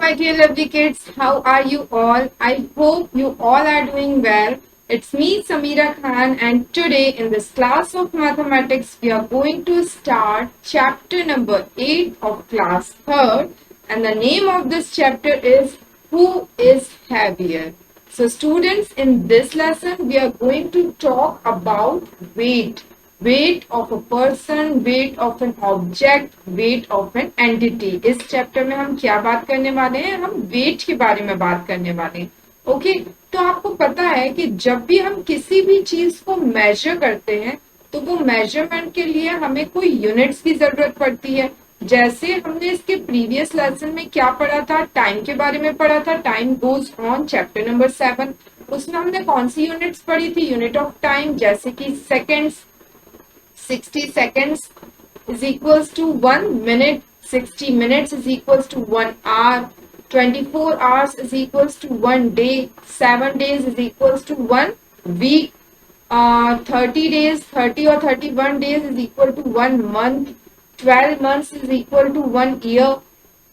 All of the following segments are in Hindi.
my dear lovely kids. How are you all? I hope you all are doing well. It's me, Samira Khan, and today in this class of mathematics, we are going to start chapter number 8 of class 3rd. And the name of this chapter is Who is Heavier? So, students, in this lesson, we are going to talk about weight. Weight of a person, weight of an object, weight of an entity. इस चैप्टर में हम क्या बात करने वाले हैं? हम वेट के बारे में बात करने वाले हैं. ओके, तो आपको पता है कि जब भी हम किसी भी चीज को मेजर करते हैं तो वो मेजरमेंट के लिए हमें कोई यूनिट्स की जरूरत पड़ती है. जैसे हमने इसके प्रीवियस लेसन में क्या पढ़ा था, टाइम के बारे में पढ़ा था. Time goes on, chapter number 7. उसमें हमने कौन सी यूनिट्स पढ़ी थी? यूनिट ऑफ टाइम, जैसे कि seconds. 60 seconds is equals to 1 minute, 60 minutes is equals to 1 hour, 24 hours is equals to 1 day, 7 days is equals to 1 week, 30 days, 30 or 31 days is equal to 1 month, 12 months is equal to 1 year,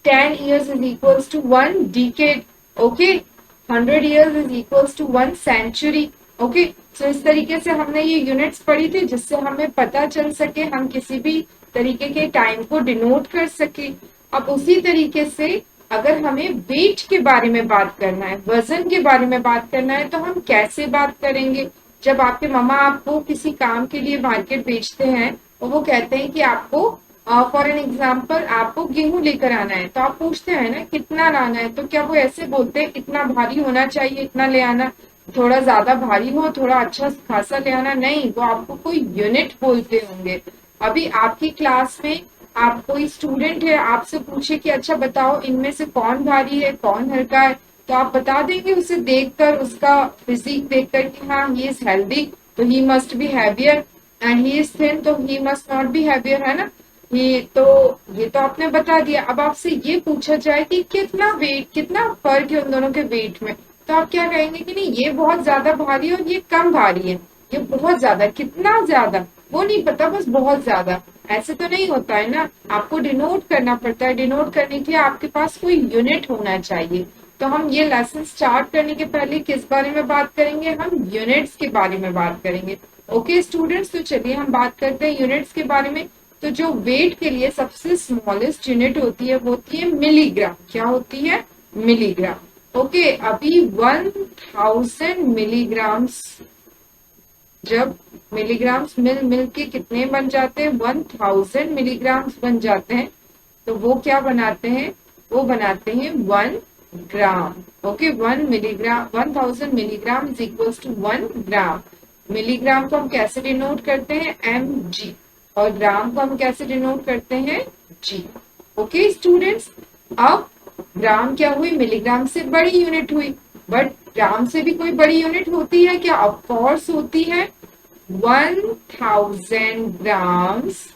10 years is equals to 1 decade, okay, 100 years is equals to 1 century. Okay, सो इस तरीके से हमने ये यूनिट्स पढ़ी थी जिससे हमें पता चल सके, हम किसी भी तरीके के टाइम को डिनोट कर सके. अब उसी तरीके से अगर हमें वेट के बारे में बात करना है, वजन के बारे में बात करना है, तो हम कैसे बात करेंगे? जब आपके मम्मा आपको किसी काम के लिए मार्केट भेजते हैं और वो कहते हैं कि आपको फॉर एन एग्जाम्पल आपको गेहूं लेकर आना है, तो आप पूछते हैं ना कितना लाना है, तो क्या वो ऐसे बोलते हैं इतना भारी होना चाहिए, इतना ले आना, थोड़ा ज्यादा भारी हो, थोड़ा अच्छा खासा ले आना? नहीं, वो आपको कोई यूनिट बोलते होंगे. अभी आपकी क्लास में आप कोई स्टूडेंट है, आपसे पूछे कि अच्छा बताओ इनमें से कौन भारी है, कौन हल्का है, तो आप बता देंगे उसे देखकर, उसका फिजिक देखकर कि हाँ ही इज हेल्दी तो he must be heavier, and he is thin तो he must not be heavier, है ना. ये तो आपने बता दिया. अब आपसे ये पूछा जाए कि कितना वेट, कितना फर्क है उन दोनों के वेट में, तो आप क्या कहेंगे कि नहीं ये बहुत ज्यादा भारी है और ये कम भारी है, ये बहुत ज्यादा, कितना ज्यादा वो नहीं पता, बस बहुत ज्यादा. ऐसे तो नहीं होता है ना, आपको डिनोट करना पड़ता है. डिनोट करने के लिए आपके पास कोई यूनिट होना चाहिए. तो हम ये लेसन स्टार्ट करने के पहले किस बारे में बात करेंगे? हम यूनिट्स के बारे में बात करेंगे. ओके स्टूडेंट्स, तो चलिए हम बात करते हैं यूनिट्स के बारे में. तो जो वेट के लिए सबसे स्मॉलेस्ट यूनिट होती है वो होती है मिलीग्राम. क्या होती है? मिलीग्राम. ओके, अभी 1000 मिलीग्राम्स, जब मिलीग्राम्स मिल के कितने बन जाते हैं? 1000 मिलीग्राम्स बन जाते हैं. तो वो क्या बनाते हैं? वो बनाते हैं 1 gram. Okay, 1 milligram, 1000 milligram is equals to 1 gram. Milligram को हम कैसे डिनोट करते हैं? mg. और ग्राम को हम कैसे डिनोट करते हैं? g. ओके स्टूडेंट्स, अब ग्राम क्या हुई? मिलीग्राम से बड़ी यूनिट हुई, बट ग्राम से भी कोई बड़ी यूनिट होती है क्या? ऑफ कोर्स होती है. 1000 ग्राम्स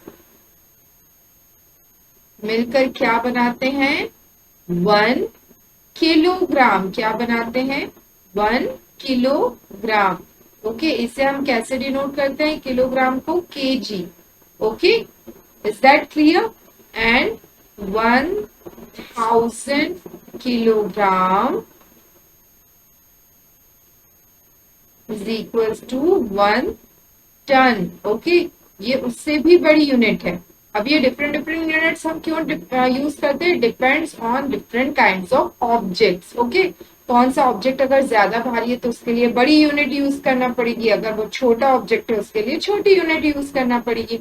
मिलकर क्या बनाते हैं? 1 किलोग्राम. क्या बनाते हैं? 1 किलोग्राम. ओके, इसे हम कैसे डिनोट करते हैं? किलोग्राम को kg. Okay, is that clear? And 1000 kilogram is equals to 1 ton. Okay, ये उससे भी बड़ी यूनिट है. अब ये डिफरेंट यूनिट्स हम क्यों यूज करते हैं? Depends on different kinds of objects. Okay, कौन सा ऑब्जेक्ट अगर ज्यादा भारी है तो उसके लिए बड़ी यूनिट यूज करना पड़ेगी, अगर वो छोटा ऑब्जेक्ट है उसके लिए छोटी यूनिट यूज करना पड़ेगी.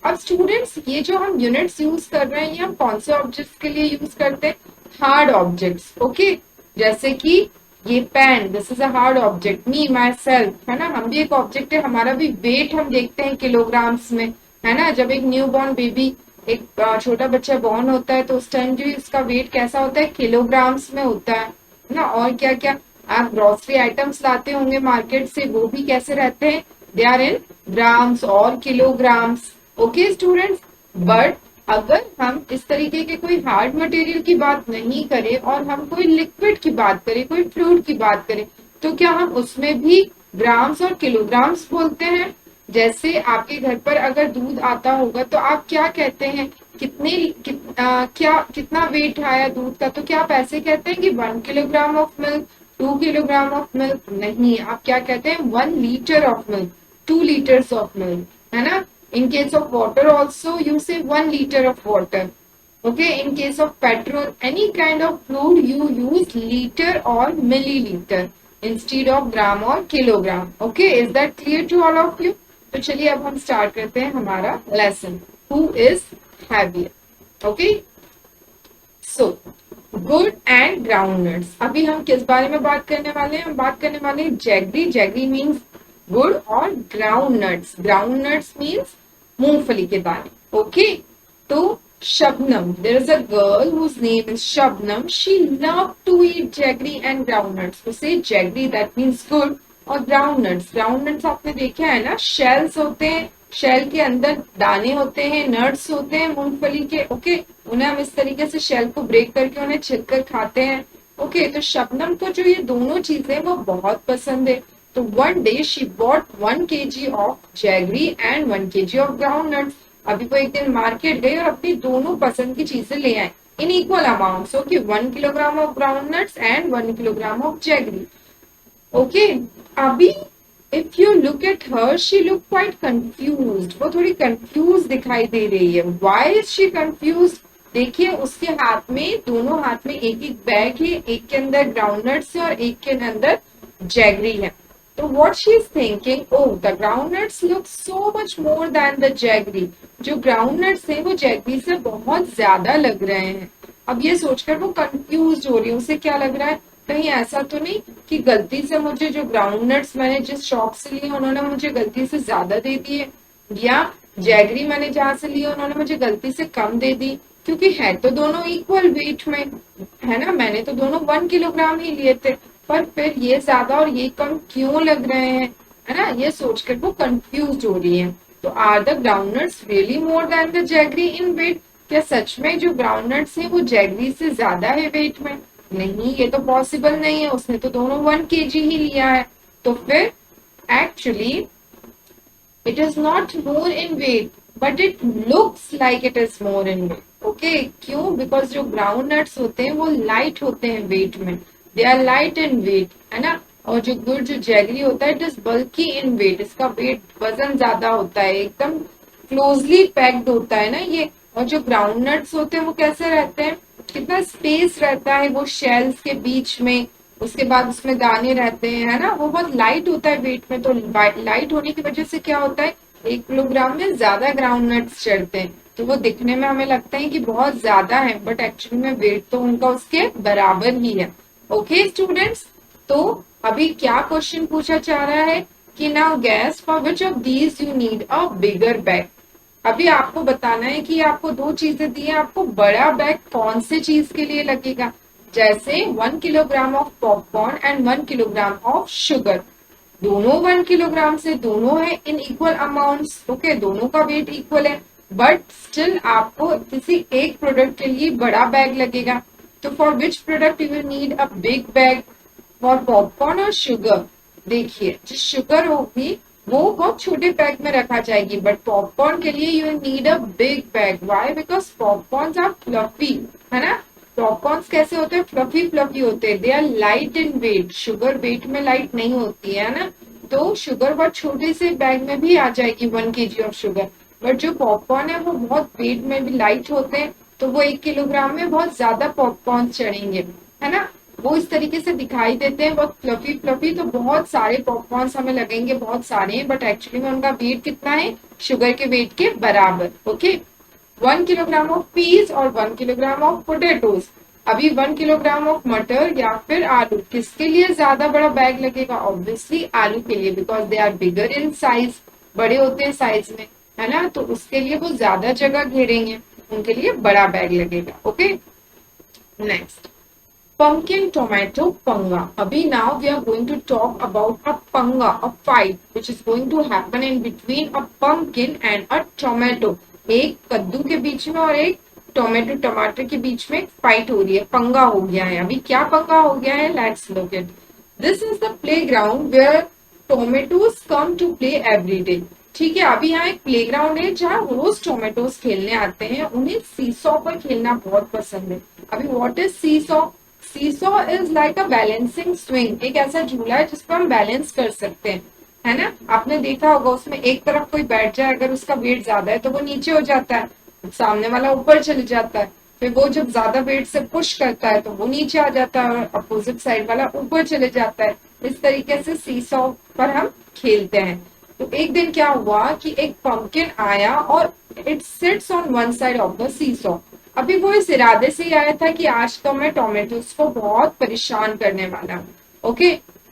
अब स्टूडेंट्स, ये जो हम यूनिट्स यूज कर रहे हैं ये हम कौन से ऑब्जेक्ट्स के लिए यूज करते हैं? Hard objects. ओके, जैसे कि ये pen, this is a hard object. Me myself, है ना, हम भी एक ऑब्जेक्ट है, हमारा भी वेट हम देखते हैं किलोग्राम्स में, है ना. जब एक न्यू बॉर्न बेबी, एक छोटा बच्चा बॉर्न होता है तो उस टाइम जो इसका वेट कैसा होता है? किलोग्राम्स में होता है ना. और क्या क्या आप ग्रोसरी आइटम्स लाते होंगे मार्केट से, वो भी कैसे रहते हैं? दे आर इन ग्राम्स और किलोग्राम्स. ओके स्टूडेंट्स, बट अगर हम इस तरीके के कोई हार्ड मटेरियल की बात नहीं करें और हम कोई लिक्विड की बात करें, कोई फ्लूइड की बात करें, तो क्या हम उसमें भी ग्राम्स और किलोग्राम्स बोलते हैं? जैसे आपके घर पर अगर दूध आता होगा तो आप क्या कहते हैं? क्या कितना वेट आया दूध का, तो क्या आप ऐसे कहते हैं कि 1 kilogram of milk, 2 kilogram of milk? नहीं, आप क्या कहते हैं 1 litre of milk, 2 litres of milk, है ना। In case of water also you से 1 litre of water. Okay, in case of petrol, any kind of fluid, you use liter or milliliter instead of gram or kilogram. Okay, is that clear to all of you? तो चलिए अब हम स्टार्ट करते हैं हमारा lesson. Who is heavier? Okay, so गुड़ एंड ग्राउंडनट्स. अभी हम किस बारे में बात करने वाले हैं? हम बात करने वाले हैं जैगरी. जैगरी मीन्स गुड़, और ग्राउंडनट्स, ग्राउंडनट्स मीन्स मूंगफली के दाने. ओके, तो Shabnam, there is a girl whose name is Shabnam. She loved to eat jaggery and groundnuts. तो say jaggery, that means good, और groundnuts, groundnuts आपने देखा है ना, shells होते हैं, शेल के अंदर दाने होते हैं, नट्स होते हैं मूंगफली के. ओके, उन्हें हम इस तरीके से शेल को ब्रेक करके उन्हें छिलकर खाते हैं. ओके, तो शबनम को जो ये दोनों चीजें वो बहुत पसंद है. तो one day she bought 1 kg of jaggery and 1 kg of groundnuts. अभी वो एक दिन मार्केट गई और अपनी दोनों पसंद की चीजें ले आए in equal amount. Okay, 1 kilogram of groundnuts and 1 kilogram of jaggery. Okay, अभी if you look at her, she look quite confused. वो थोड़ी कंफ्यूज दिखाई दे रही है. Why is she confused? देखिए उसके हाथ में, दोनों हाथ में एक एक बैग है, एक के अंदर ग्राउंडनट्स है और एक के अंदर जैगरी है. तो what she is thinking, oh the groundnuts look so much more than the jaggery. जो ग्राउंडनट्स है वो जैगरी से बहुत ज्यादा लग रहे हैं. अब ये सोचकर वो कंफ्यूज हो रही है. उसे क्या लग रहा है, कहीं ऐसा तो नहीं कि गलती से मुझे जो ग्राउंडनट्स मैंने जिस शॉप से लिए उन्होंने मुझे गलती से ज्यादा दे दिए, या जैगरी मैंने जहां से लिए उन्होंने मुझे गलती से कम दे दी. क्योंकि है तो दोनों इक्वल वेट में, है ना. मैंने तो दोनों 1 किलोग्राम ही लिए थे, पर फिर ये ज्यादा और ये कम क्यों लग रहे हैं, है ना. ये सोचकर वो कंफ्यूज हो रही है. तो are the groundnuts really more than the jaggery in weight? क्या सच में जो ग्राउंडनट्स है वो जैगरी से ज्यादा है वेट में? नहीं, ये तो पॉसिबल नहीं है. उसने तो दोनों 1 kg ही लिया है. तो फिर actually it is not more in weight, but it looks like it is more in weight. Okay, क्यों? बिकॉज जो ग्राउंड नट्स होते हैं वो लाइट होते हैं वेट में. They are light in weight, है ना. और जो गुड़, जो जैगरी होता है, it is bulky in weight. इसका वेट, वजन ज्यादा होता है, एकदम क्लोजली पैक्ड होता है ना ये. और जो ग्राउंड नट्स होते हैं वो कैसे रहते हैं, कितना स्पेस रहता है वो शेल्स के बीच में, उसके बाद उसमें दाने रहते हैं, है ना. वो बहुत लाइट होता है वेट में. तो लाइट होने की वजह से क्या होता है, 1 किलोग्राम में ज्यादा ग्राउंड नट्स चढ़ते हैं. तो वो दिखने में हमें लगता है कि बहुत ज्यादा है, बट एक्चुअली में वेट तो उनका उसके बराबर ही है. ओके स्टूडेंट्स, तो अभी क्या क्वेश्चन पूछा जा रहा है कि now gas for which of these you need a bigger bag. अभी आपको बताना है कि आपको दो चीजें दी है, आपको बड़ा बैग कौन से चीज के लिए लगेगा. जैसे 1 kilogram of popcorn and 1 kilogram of sugar. दोनों 1 किलोग्राम से, दोनों है इन इक्वल अमाउंट्स. ओके, दोनों का वेट इक्वल है, बट स्टिल आपको किसी एक प्रोडक्ट के लिए बड़ा बैग लगेगा. तो for which product you will need a big bag? For popcorn और शुगर. देखिए जो शुगर होगी वो बहुत छोटे बैग में रखा जाएगी, बट पॉपकॉर्न के लिए you need a big bag. Why? Because popcorns are fluffy, है ना. पॉपकॉर्न्स कैसे होते हैं, फ्लफी फ्लफी होते हैं. They are light in weight. Sugar weight में लाइट नहीं होती है ना. तो शुगर बहुत छोटे से बैग में भी आ जाएगी, 1 kg ऑफ शुगर. बट जो पॉपकॉर्न है वो बहुत वेट में भी लाइट होते हैं, तो वो 1 किलोग्राम में बहुत ज्यादा पॉपकॉर्न चढ़ेंगे, है ना. वो इस तरीके से दिखाई देते हैं बहुत फ्लफी फ्लफी. तो बहुत सारे पॉपकॉर्न्स हमें लगेंगे, बहुत सारे हैं, बट एक्चुअली में उनका वेट कितना है, शुगर के वेट के बराबर. ओके, 1 किलोग्राम ऑफ पीस और 1 किलोग्राम ऑफ पोटेटोज. अभी 1 किलोग्राम ऑफ मटर या फिर आलू, किसके लिए ज्यादा बड़ा बैग लगेगा? ऑब्वियसली आलू के लिए, because they are bigger in size. बड़े होते हैं साइज में, है ना. तो उसके लिए वो ज्यादा जगह घेरेंगे, उनके लिए बड़ा बैग लगेगा. Okay, next pumpkin tomato panga. Abhi now we are going to talk about a panga, a fight which is going to happen in between a pumpkin and a tomato. एक कद्दू के बीच में और एक टोमेटो, टमाटर के बीच में फाइट हो रही है, पंगा हो गया है. अभी क्या पंगा हो गया है, let's look it. This is the playground where tomatoes come to play every day. ठीक है, अभी यहाँ एक प्लेग्राउंड है जहाँ रोज टोमेटोज खेलने आते हैं, उन्हें सीसॉ पर खेलना बहुत पसंद है। अभी what is seesaw? Seesaw is like a balancing swing, एक ऐसा झूला है जिस पर हम बैलेंस कर सकते हैं, है ना। आपने देखा होगा उसमें एक तरफ कोई बैठ जाए, अगर उसका वेट ज्यादा है तो वो नीचे हो जाता है, सामने वाला ऊपर चले जाता है, फिर वो जब ज्यादा वेट से पुश करता है तो वो नीचे आ जाता है और अपोजिट साइड वाला ऊपर चले जाता है। इस तरीके से सीसॉ पर हम खेलते हैं। तो एक दिन क्या हुआ कि एक पंपकिन आया और it sits on one side of the seesaw. अभी वो इस इरादे से ही आया था कि आज तो मैं टोमेटोज को बहुत परेशान करने वाला हूँ। ओके,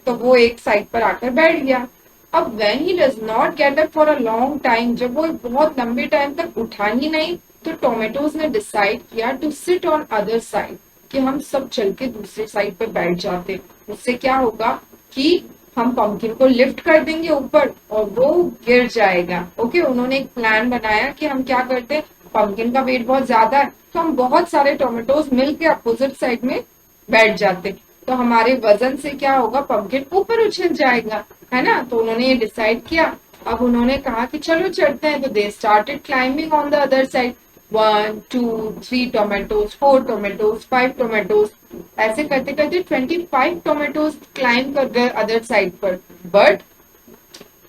तो वो एक साइड पर आकर बैठ गया। अब when he does not get up for a long time, जब वो बहुत लंबे टाइम तक उठा ही नहीं, तो टोमेटोज ने डिसाइड किया to sit on other side, कि हम सब चल के दूसरे साइड पर बैठ जाते। उससे क्या होगा कि हम पंपकिन को लिफ्ट कर देंगे ऊपर और वो गिर जाएगा। ओके, उन्होंने एक प्लान बनाया कि हम क्या करते हैं, पंपकिन का वेट बहुत ज्यादा है तो हम बहुत सारे टोमेटोज मिलके अपोजिट साइड में बैठ जाते, तो हमारे वजन से क्या होगा, पंपकिन ऊपर उछल जाएगा, है ना। तो उन्होंने ये डिसाइड किया। अब उन्होंने कहा कि चलो चढ़ते हैं, तो they started climbing on the other side. 1 2 3 tomatoes, 4 tomatoes, 5 tomatoes, ऐसे करते करते 25 टोमेटोज क्लाइंब कर गए अदर साइड पर। But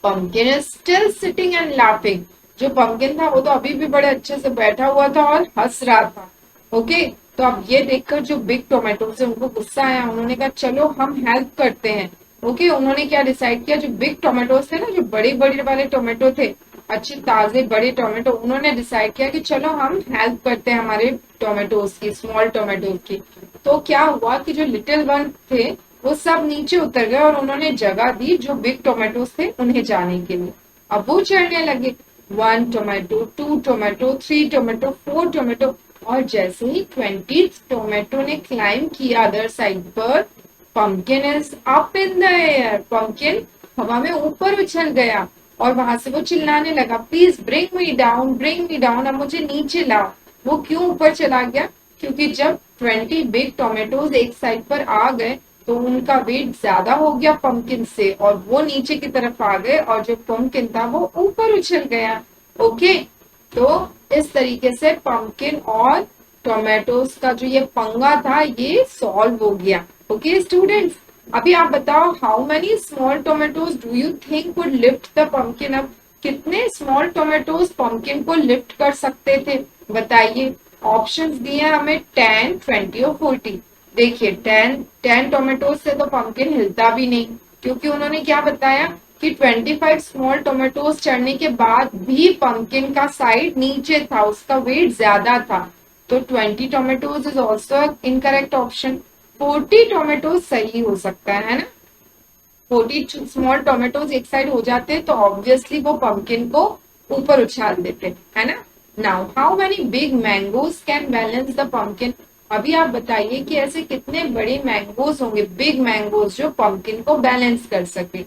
pumpkin is still sitting and laughing. जो पंपकिन था वो तो अभी भी बड़े अच्छे से बैठा हुआ था और हंस रहा था। ओके, तो अब ये देखकर जो बिग टोमेटो से उनको गुस्सा आया, उन्होंने कहा चलो हम हेल्प करते हैं। ओके, उन्होंने क्या डिसाइड किया, जो बिग टोमेटोज थे ना, जो बड़े बड़े वाले टोमेटो थे, अच्छे ताजे बड़े टोमेटो, उन्होंने डिसाइड किया कि चलो हम हेल्प करते हैं हमारे टोमेटोज की, स्मॉल टोमेटोज की। तो क्या हुआ कि जो लिटिल वन थे वो सब नीचे उतर गए और उन्होंने जगह दी जो बिग टोमेटोज थे उन्हें जाने के लिए। अब वो चढ़ने लगे, 1 टोमेटो, 2 टोमेटो, 3 टोमेटो, 4 टोमेटो, और जैसे ही 20 टोमेटो ने क्लाइम किया अदर साइड पर, pumpkin is up in the air, pumpkin हवा में ऊपर उछल गया और वहां से वो चिल्लाने लगा, please bring me down, bring me down, अब मुझे नीचे लाओ। वो क्यों ऊपर चला गया, क्योंकि जब 20 बिग टोमेटोज एक साइड पर आ गए तो उनका वेट ज्यादा हो गया पंपकिन से और वो नीचे की तरफ आ गए और जो पंपकिन था वो ऊपर उछल गया। ओके, तो इस तरीके से पंपकिन और टोमेटोज का जो ये पंगा था ये सॉल्व हो गया। ओके स्टूडेंट्स, अभी आप बताओ, how many small tomatoes do you think would lift the pumpkin up? कितने स्मॉल टोमेटोज पंपकिन को लिफ्ट कर सकते थे, बताइए। ऑप्शंस दिए हैं हमें 10, 20 और 40। देखिए 10 टोमेटोज से तो पंपकिन हिलता भी नहीं, क्योंकि उन्होंने क्या बताया कि 25 स्मॉल टोमेटोज चढ़ने के बाद भी पंपकिन का साइड नीचे था, उसका वेट ज्यादा था। तो 20 tomatoes is also incorrect option. 40 tomatoes सही हो सकता है ना। 40 स्मॉल टोमेटोज एक साइड हो जाते तो ऑब्वियसली वो पंपकिन को ऊपर उछाल देते, है ना। Now how many big mangoes can balance the pumpkin? अभी आप बताइए कि ऐसे कितने बड़े मैंगोज होंगे, बिग मैंगोज, जो पंपकिन को बैलेंस कर सके।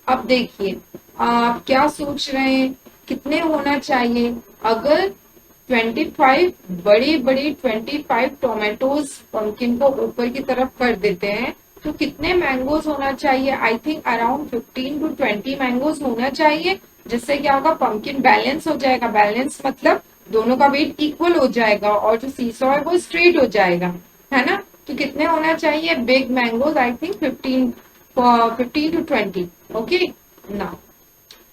अब देखिए आप क्या सोच रहे हैं, कितने होना चाहिए? अगर 25 बड़े बड़े 25 टोमेटोज पंपकिन को ऊपर की तरफ कर देते हैं तो कितने मैंगोज होना चाहिए? I think around 15 to 20 mangoes होना चाहिए, जिससे क्या होगा, पंपकिन बैलेंस हो जाएगा। बैलेंस मतलब दोनों का वेट इक्वल हो जाएगा और जो सीसॉ है वो स्ट्रेट हो जाएगा, है ना। तो कितने होना चाहिए big mangoes? I think 15 to 20। Okay, now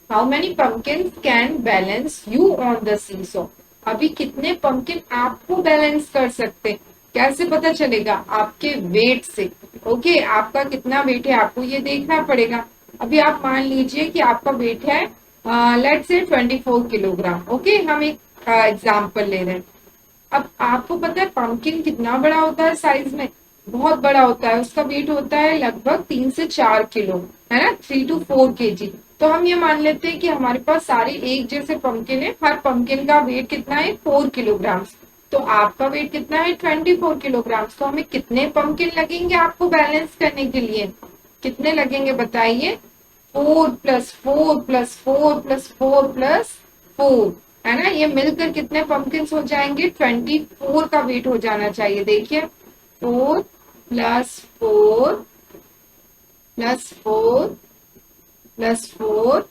how many pumpkin can balance you on the seesaw? अभी कितने पंपकिन आपको बैलेंस कर सकते, कैसे पता चलेगा? आपके वेट से। ओके, आपका कितना वेट है आपको ये देखना पड़ेगा। अभी आप मान लीजिए कि आपका वेट है लेट्स से 24 किलोग्राम। ओके, हम एक एग्जाम्पल ले रहे हैं। अब आपको पता है पंपकिन कितना बड़ा होता है साइज में, बहुत बड़ा होता है, उसका वेट होता है लगभग 3 से 4 किलो, है ना, 3 to 4 kg। तो हम ये मान लेते हैं कि हमारे पास सारे एक जैसे पंपकिन है, हर पंपकिन का वेट कितना है, 4 किलोग्राम। तो आपका वेट कितना है, 24 किलोग्राम। तो हमें कितने पंपकिन लगेंगे आपको बैलेंस करने के लिए? कितने लगेंगे बताइए? 4 + 4 + 4 + 4 + 4, है ना। ये मिलकर कितने पंपकिन हो जाएंगे? 24 का वेट हो जाना चाहिए। देखिए 4 + 4 + 4 + 4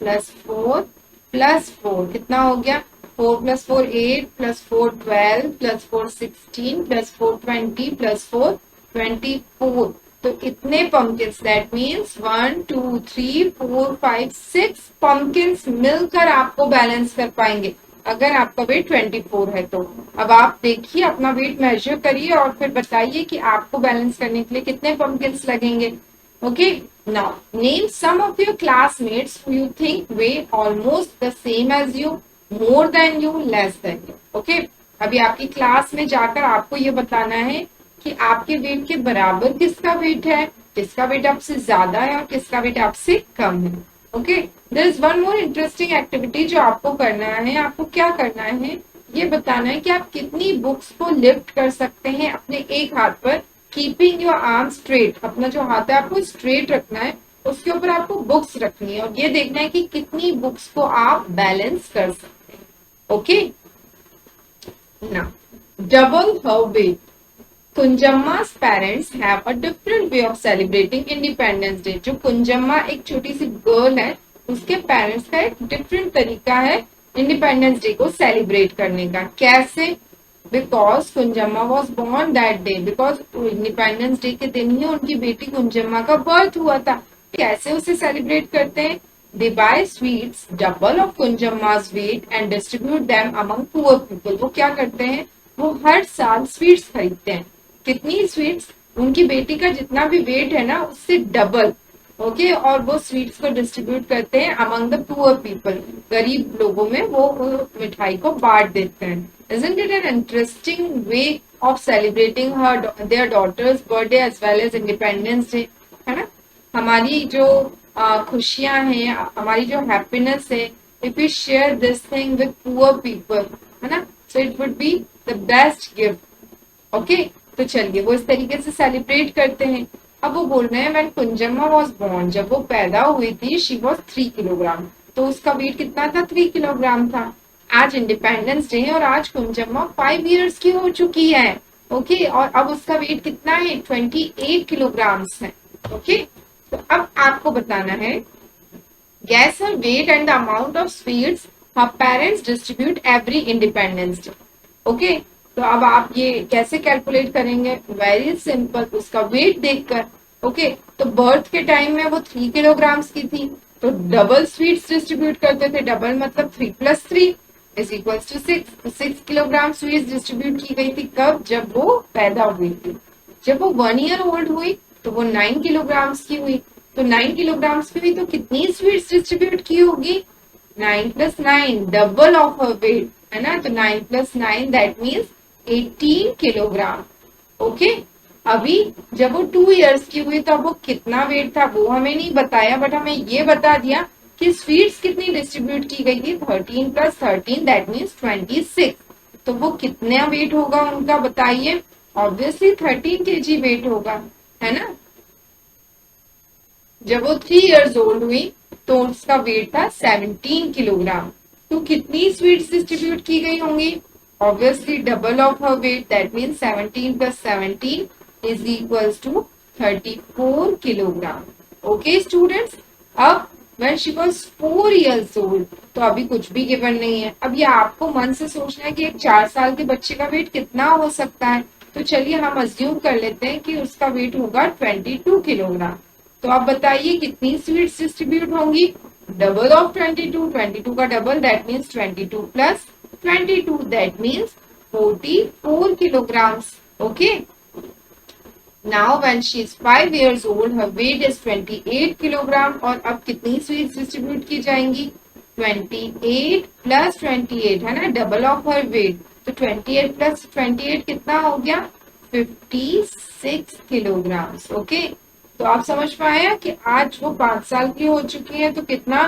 + 4 प्लस 4 कितना हो गया, 4 plus 4 8 plus 4 12 plus 4 16 plus 4 20 plus 4 24। तो इतने पंकिन्स, दैट मीन्स 1 2 3 4 5 6 पंकिन्स मिलकर आपको बैलेंस कर पाएंगे अगर आपका वेट 24 है तो। अब आप देखिए, अपना वेट मेजर करिए और फिर बताइए कि आपको बैलेंस करने के लिए कितने पंकिन्स लगेंगे। Okay, now name some of your classmates who you think weigh almost the same as you, more than you, less than you. Okay, अभी आपकी क्लास में जाकर आपको ये बताना है कि आपके वेट के बराबर किसका वेट है, किसका वेट आपसे ज्यादा है और किसका वेट आपसे कम है। Okay, there is one more interesting activity जो आपको करना है। आपको क्या करना है, ये बताना है कि आप कितनी बुक्स को लिफ्ट कर सकते हैं अपने एक हाथ पर, कीपिंग योर आर्म स्ट्रेट। अपना जो हाथ है आपको स्ट्रेट रखना है, उसके ऊपर आपको बुक्स रखनी है और ये देखना है कि कितनी बुक्स को आप बैलेंस कर सकते हैं। ओके, ना डबल हर वेट। कुंजम्मा's parents have a different way of celebrating Independence Day। जो कुंजम्मा एक छोटी सी गर्ल है, उसके पेरेंट्स का एक डिफरेंट तरीका है इंडिपेंडेंस डे को सेलिब्रेट करने का। कैसे? Because Kunjamma was born that day, because Independence Day के दिन ही उनकी बेटी कुंजम्मा का बर्थ हुआ था। कैसे उसे सेलिब्रेट करते हैं? They buy sweets double of कुंजम्मा's weight and distribute them among poor people। वो क्या करते हैं, वो हर साल स्वीट्स खरीदते हैं। कितनी स्वीट्स? उनकी बेटी का जितना भी वेट है ना, उससे डबल। ओके, और वो स्वीट्स को डिस्ट्रीब्यूट करते हैं अमंग द पुअर पीपल, गरीब लोगों में वो मिठाई को बांट देते हैं। Isn't it an interesting way of celebrating their daughter's birthday as well as Independence Day? है ना, हमारी जो खुशियां हैं, हमारी जो हैप्पीनेस है, if you share this thing with poor people, है ना, so it would be the best gift. Okay, तो चलिए वो इस तरीके से सेलिब्रेट करते हैं। अब वो बोल रहे हैं व्हेन कुंजम्मा वाज बोर्न, जब वो पैदा हुई थी, शी वाज 3 किलोग्राम। तो उसका वेट कितना था? 3 किलोग्राम था। आज इंडिपेंडेंस डे है और आज कुंजम्मा 5 इयर्स की हो चुकी है। ओके, और अब उसका वेट कितना है? 28 किलोग्राम्स है। ओके, तो अब आपको बताना है, guess her weight and the amount of sweets her parents distribute every Independence Day। Okay, तो अब आप ये कैसे कैलकुलेट करेंगे? वेरी सिंपल, उसका वेट देखकर। ओके, तो बर्थ के टाइम में वो 3 किलोग्राम्स की थी, तो डबल स्वीट्स डिस्ट्रीब्यूट करते थे। डबल मतलब 3 + 3 इज इक्वल्स टू 6। तो 6 किलोग्राम स्वीट्स डिस्ट्रीब्यूट की गई थी। कब? जब वो पैदा हुई थी। जब वो 1 ईयर ओल्ड हुई तो वो 9 किलोग्राम्स की हुई। तो 9 किलोग्राम्स की हुई तो कितनी स्वीट्स डिस्ट्रीब्यूट की होगी? 9 + 9, डबल ऑफ हर वेट, है ना। तो 9 + 9 दैट मीन्स 18 किलोग्राम। ओके, अभी जब वो 2 इयर्स की हुई तो अब वो कितना वेट था वो हमें नहीं बताया, बट हमें ये बता दिया कि स्वीट्स कितनी डिस्ट्रीब्यूट की गई थी? 13 + 13 दैट मीन्स 26। तो वो कितना वेट होगा उनका, बताइए। ऑब्वियसली 13 केजी वेट होगा, है ना। जब वो 3 इयर्स ओल्ड हुई तो उसका वेट था 17 किलोग्राम। तो कितनी स्वीट्स डिस्ट्रीब्यूट की गई होंगी? Obviously double of her weight, that means 17 + 17 is equals to 34 kilogram. Okay students, अब when she was 4 years old, तो अभी कुछ भी गिवन नहीं है। अब ये आपको मन से सोचना है कि एक 4 साल के बच्चे का वेट कितना हो सकता है। तो चलिए हम अज्यूम कर लेते हैं कि उसका वेट होगा 22 किलोग्राम। तो आप बताइए कितनी स्वीट्स डिस्ट्रीब्यूट होंगी? डबल ऑफ 22, 22 का double that means 22 + 22 that means 44 kilograms। Okay, now when she is 5 years old her weight is 28 kilogram. और अब कितनी स्वीट्स डिस्ट्रीब्यूट की जाएंगी? 28 + 28, है ना, डबल ऑफ हर वेट। तो 28 + 28 कितना हो गया? 56 किलोग्राम्स। ओके, तो आप समझ पाए कि आज वो 5 साल की हो चुकी है तो कितना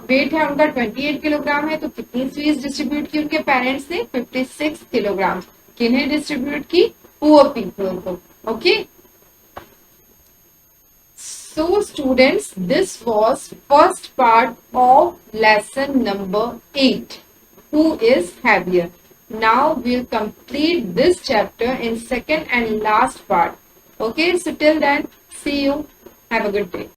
वेट है उनका? 28 किलोग्राम है। तो कितनी स्वीट्स डिस्ट्रीब्यूट की उनके पेरेंट्स ने? 56 किलोग्राम। किन्हें डिस्ट्रीब्यूट की? पुअर पीपल को। Okay, so students, this was first part of lesson number 8, who is heavier. Now we'll complete this chapter in second and last part. Okay, so till then, see you. Have a good day.